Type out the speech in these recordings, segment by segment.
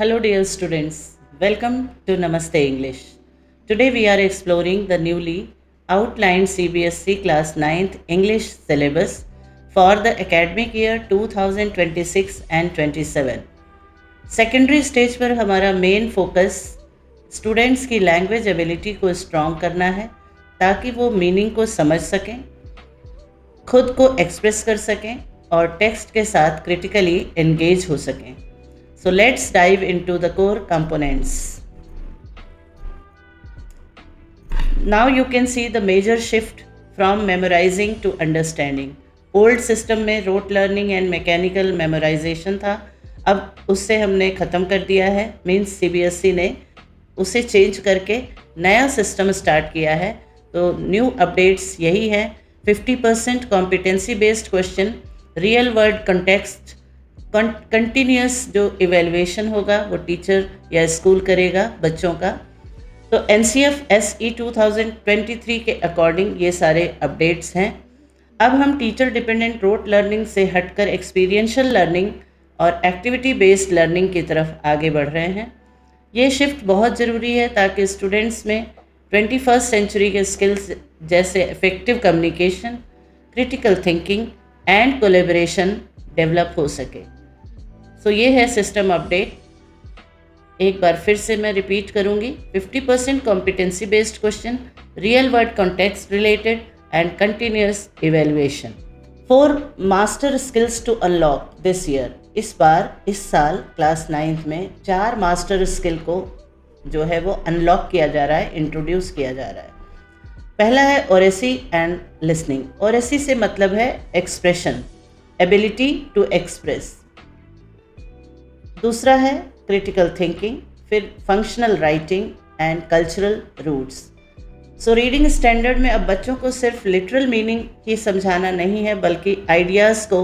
Hello, dear students. Welcome to Namaste English. Today we are exploring the newly outlined CBSE Class 9th English syllabus for the academic year 2026 and 27. Secondary stage पर हमारा main focus students की language ability को strong करना है ताकि वो meaning को समझ सकें, खुद को एक्सप्रेस कर सकें और टेक्स्ट के साथ क्रिटिकली एंगेज हो सकें. So let's dive into the core components. Now you can see the major shift from memorizing to understanding. Old system में rote learning and mechanical memorization था, अब उससे हमने ख़त्म कर दिया है. मीन्स CBSE ने उसे चेंज करके नया सिस्टम स्टार्ट किया है. तो न्यू अपडेट्स यही है. 50% competency based question, real world context, continuous जो इवेल्युएशन होगा वो टीचर या स्कूल करेगा बच्चों का. तो NCF SE 2023 के अकॉर्डिंग ये सारे अपडेट्स हैं. अब हम टीचर डिपेंडेंट रोट लर्निंग से हटकर एक्सपीरियंशियल लर्निंग और एक्टिविटी बेस्ड लर्निंग की तरफ आगे बढ़ रहे हैं. ये शिफ्ट बहुत ज़रूरी है ताकि स्टूडेंट्स में 21st सेंचुरी के स्किल्स जैसे effective communication, critical thinking and collaboration develop हो सके. सो ये है सिस्टम अपडेट. एक बार फिर से मैं रिपीट करूँगी. 50% competency based question, real world context related and continuous evaluation. 4 master skills to unlock this year. इस साल क्लास 9th में 4 मास्टर स्किल को जो है वो अनलॉक किया जा रहा है, इंट्रोड्यूस किया जा रहा है. पहला है ओरेसी एंड लिसनिंग. ओरेसी से मतलब है एक्सप्रेशन, एबिलिटी टू एक्सप्रेस. दूसरा है क्रिटिकल थिंकिंग, फिर functional writing and cultural roots. So reading standard में अब बच्चों को सिर्फ लिटरल मीनिंग ही समझाना नहीं है बल्कि आइडियाज़ को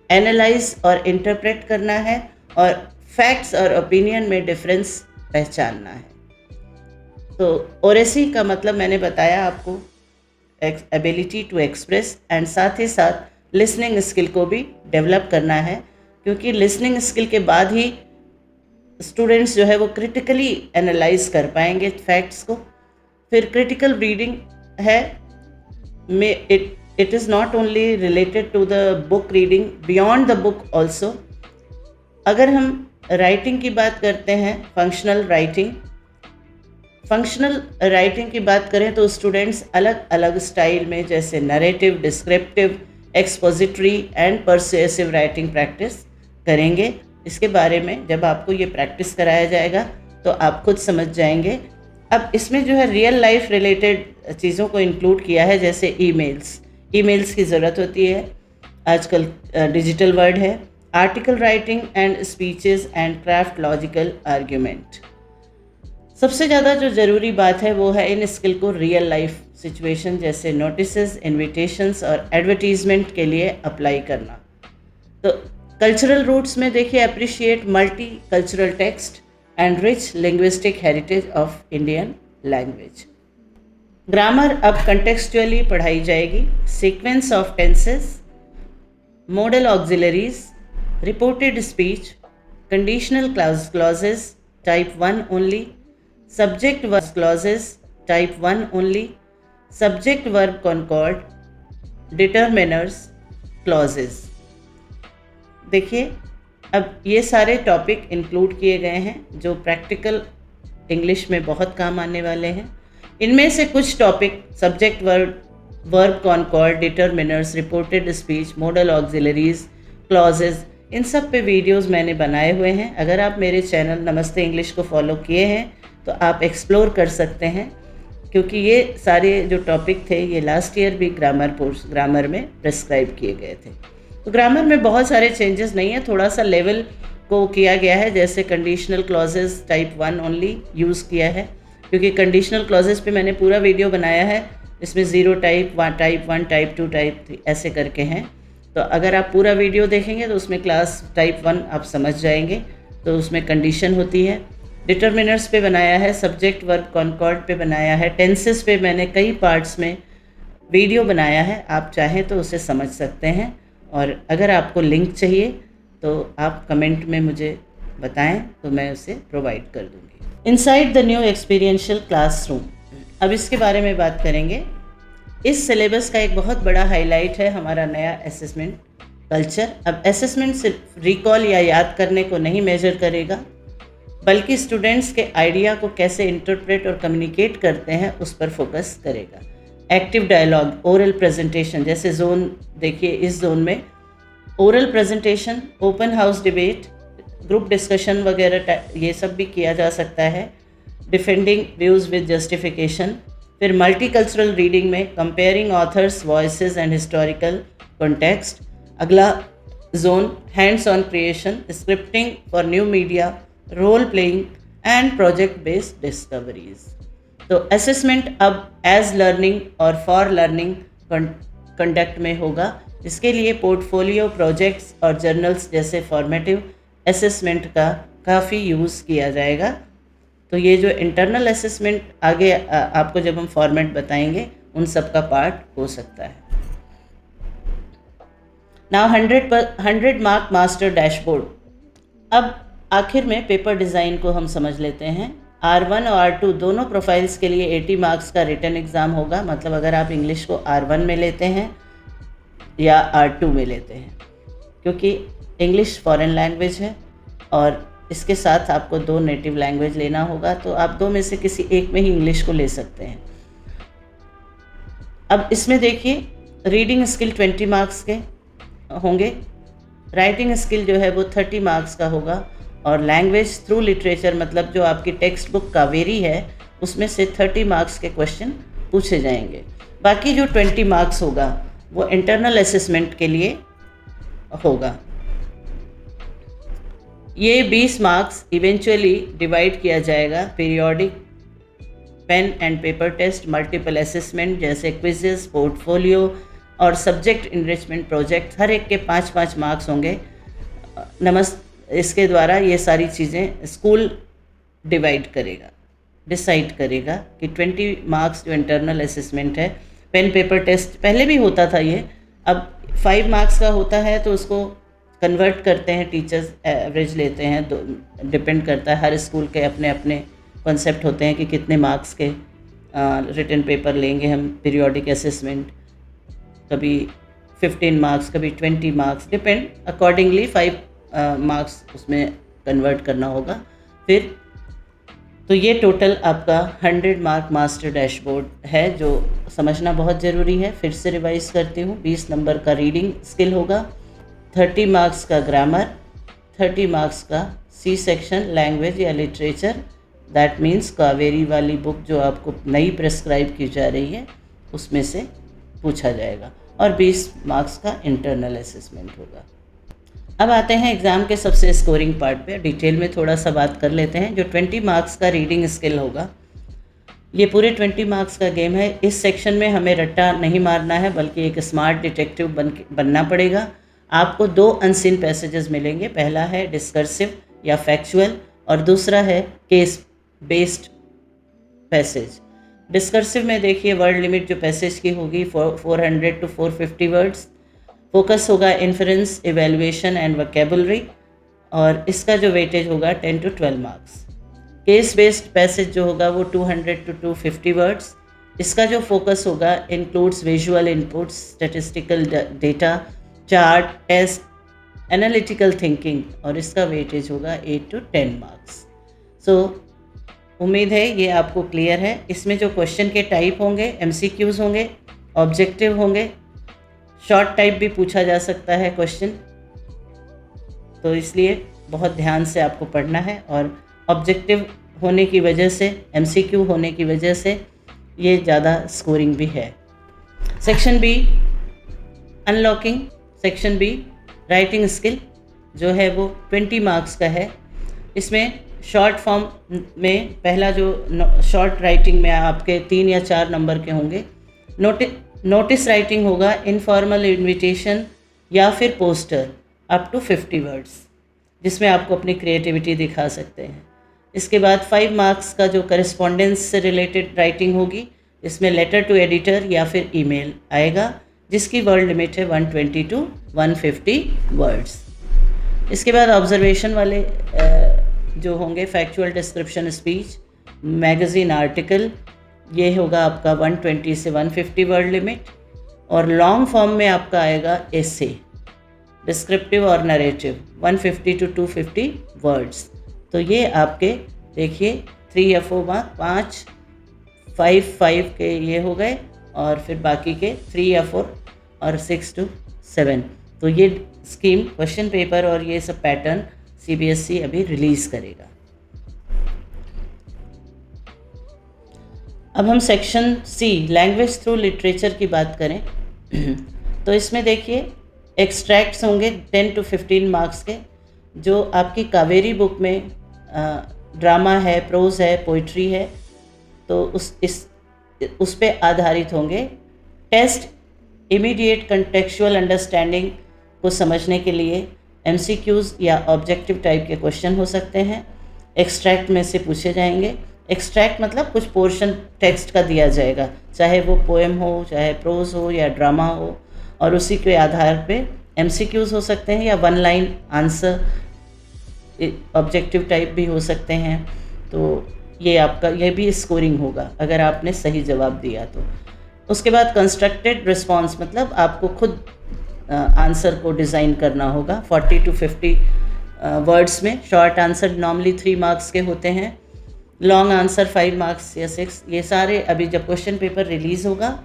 एनालाइज और इंटरप्रेट करना है और फैक्ट्स और ओपिनियन में डिफरेंस पहचानना है. तो ओरेसी का मतलब मैंने बताया आपको, एबिलिटी टू एक्सप्रेस, एंड साथ ही साथ लिसनिंग स्किल को भी डेवलप करना है क्योंकि लिसनिंग स्किल के बाद ही स्टूडेंट्स जो है वो क्रिटिकली एनालाइज कर पाएंगे फैक्ट्स को. फिर क्रिटिकल रीडिंग है, it is not only related to the book reading, beyond the book also. अगर हम राइटिंग की बात करते हैं, फंक्शनल राइटिंग की बात करें तो स्टूडेंट्स अलग अलग स्टाइल में जैसे narrative, descriptive, expository and persuasive writing practice करेंगे. इसके बारे में जब आपको ये प्रैक्टिस कराया जाएगा तो आप खुद समझ जाएंगे. अब इसमें जो है रियल लाइफ रिलेटेड चीज़ों को इंक्लूड किया है, जैसे ईमेल्स की ज़रूरत होती है, आजकल डिजिटल वर्ल्ड है. Article writing and speeches and craft logical argument. सबसे ज़्यादा जो ज़रूरी बात है वो है इन स्किल को रियल लाइफ सिचुएशन जैसे नोटिसेस, इन्विटेशंस और एडवर्टीजमेंट के लिए अप्लाई करना. तो कल्चरल रूट्स में देखिए, appreciate multi cultural text and rich linguistic heritage of Indian language. Grammar अब कंटेक्सचुअली पढ़ाई जाएगी. Sequence of tenses, model auxiliaries, reported speech, conditional clauses type 1 only, subject verb clauses type 1 only, subject verb concord, determiners clauses. देखिए, अब ये सारे topic include किए गए हैं जो प्रैक्टिकल इंग्लिश में बहुत काम आने वाले हैं. इनमें से कुछ topic subject verb concord, determiners, reported speech, modal auxiliaries, clauses, इन सब पे वीडियोस मैंने बनाए हुए हैं. अगर आप मेरे चैनल नमस्ते इंग्लिश को फॉलो किए हैं तो आप एक्सप्लोर कर सकते हैं क्योंकि ये सारे जो टॉपिक थे ये लास्ट ईयर भी ग्रामर में प्रिस्क्राइब किए गए थे. तो ग्रामर में बहुत सारे चेंजेस नहीं है, थोड़ा सा लेवल को किया गया है. जैसे conditional clauses type 1 only use किया है क्योंकि कंडीशनल क्लॉजेस पे मैंने पूरा वीडियो बनाया है. इसमें 0 टाइप 1, टाइप 2, टाइप 3 ऐसे करके हैं. तो अगर आप पूरा वीडियो देखेंगे तो उसमें क्लास टाइप 1 आप समझ जाएंगे. तो उसमें कंडीशन होती है. डिटरमिनर्स पे बनाया है, सब्जेक्ट वर्ब कॉन्कॉर्ड पे बनाया है, टेंसेस पे मैंने कई पार्ट्स में वीडियो बनाया है. आप चाहें तो उसे समझ सकते हैं. और अगर आपको लिंक चाहिए तो आप कमेंट में मुझे बताएं तो मैं उसे प्रोवाइड कर दूंगी। Inside the new experiential classroom, अब इसके बारे में बात करेंगे। इस सिलेबस का एक बहुत बड़ा हाईलाइट है हमारा नया असेसमेंट कल्चर। अब असेसमेंट सिर्फ रिकॉल या याद करने को नहीं मेजर करेगा, बल्कि स्टूडेंट्स के आइडिया को कैसे इंटरप्रेट और कम्युनिकेट करते हैं उस पर फोकस करेगा। एक्टिव डायलॉग, ओरल प्रेजेंटेशन, जैसे जोन देखिए, इस जोन में oral presentation, open house debate, group discussion वगैरह ये सब भी किया जा सकता है। Defending views with justification. फिर मल्टीकल्चरल रीडिंग में comparing authors voices and historical context. अगला zone hands on creation, scripting for new media, role playing and project based discoveries. तो असेसमेंट अब एज लर्निंग और फॉर लर्निंग कंडक्ट में होगा। इसके लिए पोर्टफोलियो, प्रोजेक्ट्स और जर्नल्स जैसे फॉर्मेटिव असेसमेंट का काफ़ी यूज़ किया जाएगा। तो ये जो इंटरनल असेसमेंट आगे आपको जब हम फॉर्मेट बताएंगे उन सब का पार्ट हो सकता है। Now 100 mark master dashboard. अब आखिर में पेपर डिज़ाइन को हम समझ लेते हैं। R1 और R2 दोनों प्रोफाइल्स के लिए 80 मार्क्स का रिटन एग्ज़ाम होगा। मतलब अगर आप इंग्लिश को R1 में लेते हैं या R2 में लेते हैं, क्योंकि इंग्लिश फॉरेन लैंग्वेज है और इसके साथ आपको 2 नेटिव लैंग्वेज लेना होगा, तो आप 2 में से किसी एक में ही इंग्लिश को ले सकते हैं। अब इसमें देखिए, रीडिंग स्किल 20 मार्क्स के होंगे, राइटिंग स्किल जो है वो 30 मार्क्स का होगा, और लैंग्वेज थ्रू लिटरेचर मतलब जो आपकी टेक्स्ट बुक कावेरी है उसमें से 30 मार्क्स के क्वेश्चन पूछे जाएंगे। बाकी जो 20 मार्क्स होगा वो इंटरनल असेसमेंट के लिए होगा। ये 20 मार्क्स इवेंचुअली डिवाइड किया जाएगा periodic, pen and paper test, multiple assessment जैसे क्विजेस, पोर्टफोलियो और सब्जेक्ट इनरिचमेंट प्रोजेक्ट। हर एक के 5-5 मार्क्स होंगे। इसके द्वारा ये सारी चीज़ें स्कूल डिसाइड करेगा कि 20 मार्क्स जो इंटरनल असेसमेंट है, पेन पेपर टेस्ट पहले भी होता था ये, अब 5 मार्क्स का होता है तो उसको कन्वर्ट करते हैं टीचर्स, एवरेज लेते हैं। डिपेंड करता है, हर स्कूल के अपने अपने कॉन्सेप्ट होते हैं कि कितने मार्क्स के रिटन पेपर लेंगे हम पीरियोडिक असेसमेंट। कभी 15 मार्क्स, कभी 20 मार्क्स, डिपेंड अकॉर्डिंगली 5 मार्क्स उसमें कन्वर्ट करना होगा। फिर तो ये टोटल आपका 100 मार्क मास्टर डैशबोर्ड है, जो समझना बहुत ज़रूरी है। फिर से रिवाइज करती हूँ। 20 नंबर का रीडिंग स्किल होगा, 30 मार्क्स का ग्रामर, 30 मार्क्स का सी सेक्शन लैंग्वेज या लिटरेचर, दैट मीन्स कावेरी वाली बुक जो आपको नई प्रेस्क्राइब की जा रही है उसमें से पूछा जाएगा, और 20 मार्क्स का इंटरनल असेसमेंट होगा। अब आते हैं एग्ज़ाम के सबसे स्कोरिंग पार्ट पे। डिटेल में थोड़ा सा बात कर लेते हैं। जो 20 मार्क्स का रीडिंग स्किल होगा, ये पूरे 20 मार्क्स का गेम है। इस सेक्शन में हमें रट्टा नहीं मारना है, बल्कि एक स्मार्ट डिटेक्टिव बनना पड़ेगा। आपको 2 अनसीन पैसेजेस मिलेंगे। पहला है डिस्कर्सिव या फैक्चुअल, और दूसरा है केस बेस्ड पैसेज। डिस्कर्सिव में देखिए, वर्ड लिमिट जो पैसेज की होगी 400 to 450 वर्ड्स। फोकस होगा इन्फ्रेंस, इवेल्युएशन एंड वोकैबुलरी, और इसका जो वेटेज होगा 10 to 12 marks. Case based passage जो होगा वो 200 to 250 वर्ड्स। इसका जो फोकस होगा includes visual inputs, statistical data, chart, test, analytical thinking, और इसका वेटेज होगा 8 to 10 मार्क्स। सो उम्मीद है ये आपको क्लियर है। इसमें जो क्वेश्चन के टाइप होंगे, MCQs होंगे, ऑब्जेक्टिव होंगे, शॉर्ट टाइप भी पूछा जा सकता है क्वेश्चन, तो इसलिए बहुत ध्यान से आपको पढ़ना है। और ऑब्जेक्टिव होने की वजह से, MCQ होने की वजह से ये ज़्यादा स्कोरिंग भी है। Section B unlocking, section B writing skill जो है वो 20 मार्क्स का है। इसमें शॉर्ट फॉर्म में पहला जो शॉर्ट राइटिंग में आपके 3 या 4 नंबर के होंगे। नोटिस राइटिंग होगा, इनफॉर्मल इन्विटेशन या फिर पोस्टर अप टू 50 वर्ड्स, जिसमें आपको अपनी क्रिएटिविटी दिखा सकते हैं। इसके बाद 5 मार्क्स का जो करस्पॉन्डेंस से रिलेटेड राइटिंग होगी, इसमें लेटर टू एडिटर या फिर ईमेल आएगा, जिसकी वर्ड लिमिट है 120 to 150 वर्ड्स। इसके बाद ऑब्जर्वेशन वाले जो होंगे factual description speech, magazine article, ये होगा आपका 120 से 150 वर्ड लिमिट। और लॉन्ग फॉर्म में आपका आएगा एसे, डिस्क्रिप्टिव और नरेटिव 150 टू 250 वर्ड्स। तो ये आपके देखिए 3 या 4 मार्क, 5 के ये हो गए, और फिर बाकी के 3 या 4 और 6 to 7। तो ये स्कीम, क्वेश्चन पेपर और ये सब पैटर्न सीबीएसई अभी रिलीज़ करेगा। अब हम section C language through literature की बात करें तो इसमें देखिए एक्सट्रैक्ट्स होंगे 10 to 15 मार्क्स के, जो आपकी कावेरी बुक में ड्रामा है, प्रोज है, पोइट्री है, तो उस पे आधारित होंगे। टेस्ट इमीडिएट कंटेक्चुअल अंडरस्टैंडिंग को समझने के लिए एमसीक्यूज़ या ऑब्जेक्टिव टाइप के क्वेश्चन हो सकते हैं, एक्सट्रैक्ट में से पूछे जाएंगे। एक्सट्रैक्ट मतलब कुछ पोर्शन टेक्स्ट का दिया जाएगा, चाहे वो पोएम हो, चाहे प्रोज हो या ड्रामा हो, और उसी के आधार पे एमसीक्यूज़ हो सकते हैं या 1 लाइन आंसर, ऑब्जेक्टिव टाइप भी हो सकते हैं। तो ये आपका ये भी स्कोरिंग होगा अगर आपने सही जवाब दिया तो। उसके बाद कंस्ट्रक्टेड रिस्पॉन्स मतलब आपको खुद आंसर को डिज़ाइन करना होगा 40 to 50 वर्ड्स में। शॉर्ट आंसर नॉर्मली 3 मार्क्स के होते हैं, लॉन्ग आंसर 5 मार्क्स या 6। ये सारे अभी जब क्वेश्चन पेपर रिलीज़ होगा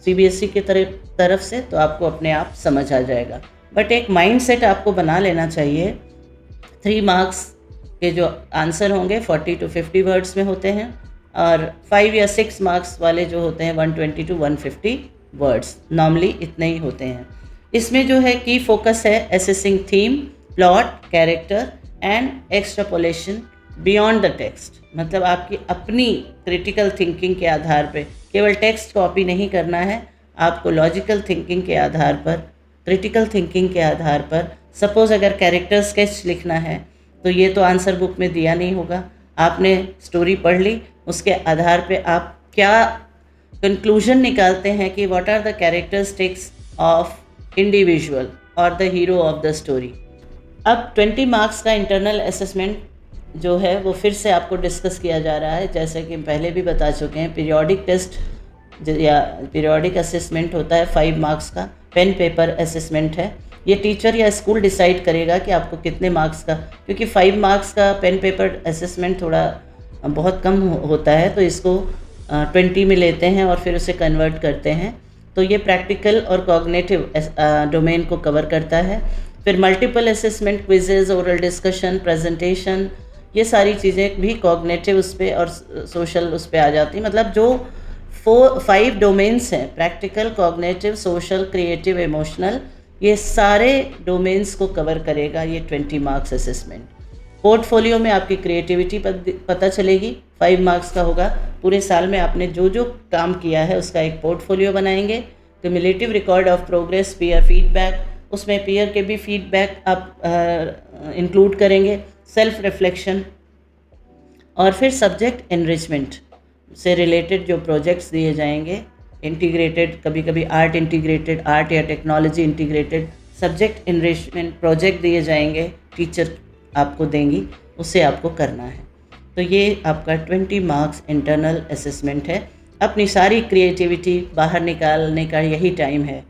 सीबीएसई के तरफ से तो आपको अपने आप समझ आ जाएगा। बट एक माइंड सेट आपको बना लेना चाहिए, 3 मार्क्स के जो आंसर होंगे 40 to 50 वर्ड्स में होते हैं, और 5 या 6 मार्क्स वाले जो होते हैं 120 to 150 वर्ड्स, नॉर्मली इतने ही होते हैं। इसमें जो है की फोकस है assessing theme, plot, character and extrapolation beyond the text. मतलब आपकी अपनी क्रिटिकल थिंकिंग के आधार पे, केवल टेक्स्ट कॉपी नहीं करना है, आपको लॉजिकल थिंकिंग के आधार पर, क्रिटिकल थिंकिंग के आधार पर। सपोज़ अगर कैरेक्टर स्केच लिखना है तो ये तो आंसर बुक में दिया नहीं होगा, आपने स्टोरी पढ़ ली, उसके आधार पे आप क्या कंक्लूजन निकालते हैं कि what are the characteristics of individual और the hero of the story. अब 20 मार्क्स का इंटरनल असेसमेंट जो है वो फिर से आपको डिस्कस किया जा रहा है, जैसे कि पहले भी बता चुके हैं। पीरियोडिक टेस्ट या पीरियोडिक असेसमेंट होता है 5 मार्क्स का, पेन पेपर असेसमेंट है। ये टीचर या स्कूल डिसाइड करेगा कि आपको कितने मार्क्स का, क्योंकि 5 मार्क्स का पेन पेपर असेसमेंट थोड़ा बहुत कम होता है, तो इसको 20 में लेते हैं और फिर उसे कन्वर्ट करते हैं। तो ये प्रैक्टिकल और कॉग्निटिव डोमेन को कवर करता है। फिर multiple assessment, quizzes, oral discussion, presentation, ये सारी चीज़ें भी कॉग्निटिव उस पर और सोशल उस पर आ जाती हैं। मतलब जो 5 डोमेन्स हैं, practical, cognitive, social, creative, emotional, ये सारे डोमेन्स को कवर करेगा ये 20 मार्क्स असेसमेंट। पोर्टफोलियो में आपकी क्रिएटिविटी पता चलेगी, 5 मार्क्स का होगा। पूरे साल में आपने जो जो काम किया है उसका एक पोर्टफोलियो बनाएंगे। Cumulative record of progress, peer feedback, उसमें पीयर के भी फीडबैक आप इंक्लूड करेंगे, सेल्फ रिफ्लेक्शन, और फिर सब्जेक्ट एनरिचमेंट से रिलेटेड जो प्रोजेक्ट्स दिए जाएंगे, इंटीग्रेटेड, कभी कभी आर्ट इंटीग्रेटेड, आर्ट या technology integrated subject enrichment project दिए जाएंगे, टीचर आपको देंगी, उसे आपको करना है। तो ये आपका 20 मार्क्स इंटरनल असेसमेंट है। अपनी सारी क्रिएटिविटी बाहर निकालने का यही टाइम है।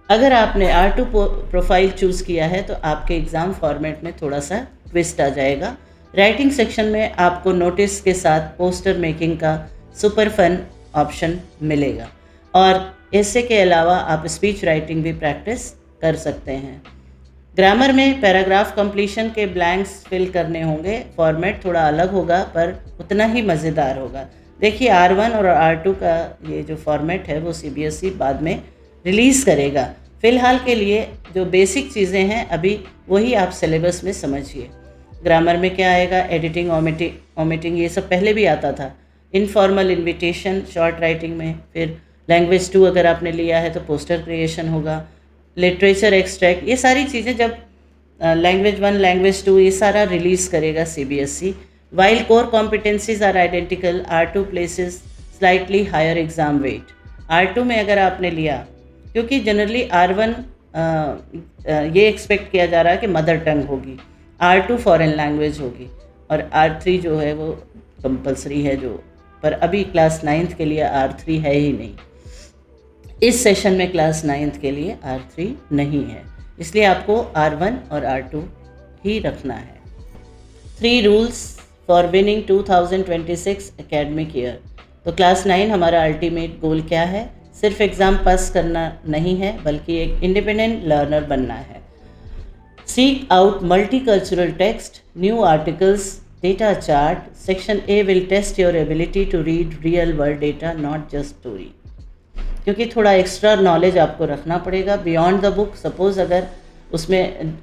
अगर आपने R2 प्रोफाइल चूज़ किया है तो आपके एग्ज़ाम फॉर्मेट में थोड़ा सा ट्विस्ट आ जाएगा। राइटिंग सेक्शन में आपको नोटिस के साथ पोस्टर मेकिंग का सुपर फन ऑप्शन मिलेगा, और इससे के अलावा आप स्पीच राइटिंग भी प्रैक्टिस कर सकते हैं। ग्रामर में पैराग्राफ कंप्लीशन के ब्लैंक्स फिल करने होंगे। फॉर्मेट थोड़ा अलग होगा पर उतना ही मज़ेदार होगा। देखिए R1 और R2 का ये जो फॉर्मेट है वो सीबीएसई बाद में रिलीज़ करेगा। फ़िलहाल के लिए जो बेसिक चीज़ें हैं अभी वही आप सिलेबस में समझिए। ग्रामर में क्या आएगा, एडिटिंग, ओमिटिंग, ये सब पहले भी आता था। इनफॉर्मल इन्विटेशन शॉर्ट राइटिंग में, फिर लैंग्वेज 2 अगर आपने लिया है तो पोस्टर क्रिएशन होगा, लिटरेचर एक्सट्रैक्ट, ये सारी चीज़ें जब लैंग्वेज 1, लैंग्वेज 2 ये सारा रिलीज़ करेगा CBSE. While core competencies are identical, R2 places slightly higher exam weight. R2 में अगर आपने लिया, क्योंकि जनरली R1 ये एक्सपेक्ट किया जा रहा है कि मदर टंग होगी, R2 फॉरेन लैंग्वेज होगी और R3 जो है वो कंपलसरी है, जो पर अभी क्लास 9th के लिए R3 है ही नहीं। इस सेशन में क्लास 9th के लिए R3 नहीं है, इसलिए आपको R1 और R2 ही रखना है। 3 rules for winning 2026 academic year. तो क्लास 9 हमारा अल्टीमेट गोल क्या है? सिर्फ एग्ज़ाम पास करना नहीं है, बल्कि एक इंडिपेंडेंट लर्नर बनना है। Seek out multicultural text, new articles, data chart. Section A will test your ability to read real world data, not just story. क्योंकि थोड़ा एक्स्ट्रा नॉलेज आपको रखना पड़ेगा बियॉन्ड द बुक। सपोज़ अगर उसमें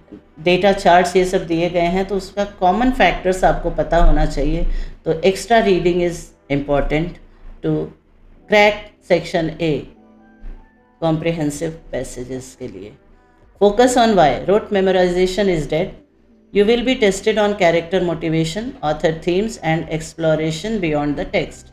डेटा चार्ट्स ये सब दिए गए हैं तो उसका कॉमन फैक्टर्स आपको पता होना चाहिए। तो extra reading is important to crack section A comprehensive passages के लिए। Focus on why, rote memorisation is dead. You will be tested on character motivation, author themes and exploration beyond the text.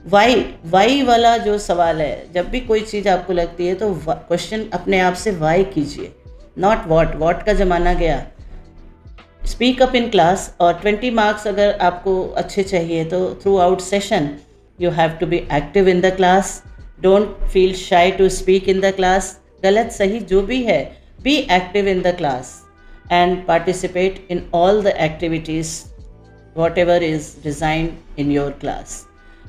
Why वाला जो सवाल है, जब भी कोई चीज़ आपको लगती है तो क्वेश्चन अपने आप से वाई कीजिए, नॉट वॉट का ज़माना गया। स्पीक अप इन क्लास, और 20 मार्क्स अगर आपको अच्छे चाहिए तो throughout session you have to be active in the class. Don't feel shy to speak in the class. गलत सही जो भी है, be active in the class and participate in all the activities whatever is designed in your class.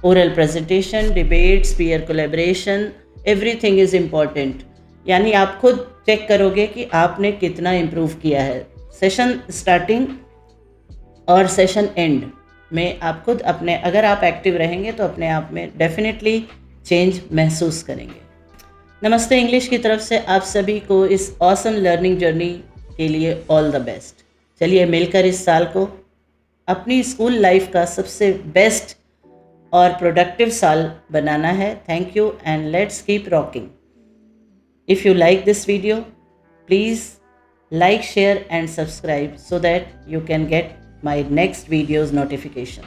Oral presentation, debates, peer collaboration, everything is important. यानी आप खुद check करोगे कि आपने कितना इम्प्रूव किया है। सेशन स्टार्टिंग और सेशन एंड में आप खुद अपने, अगर आप एक्टिव रहेंगे तो अपने आप में डेफिनेटली चेंज महसूस करेंगे। नमस्ते इंग्लिश की तरफ से आप सभी को इस ऑसम लर्निंग जर्नी के लिए ऑल द बेस्ट। चलिए मिलकर इस साल को अपनी स्कूल लाइफ का सबसे बेस्ट और प्रोडक्टिव साल बनाना है। Thank you and let's keep rocking. If you like this video, please like, share and subscribe so that you can get my next videos notification.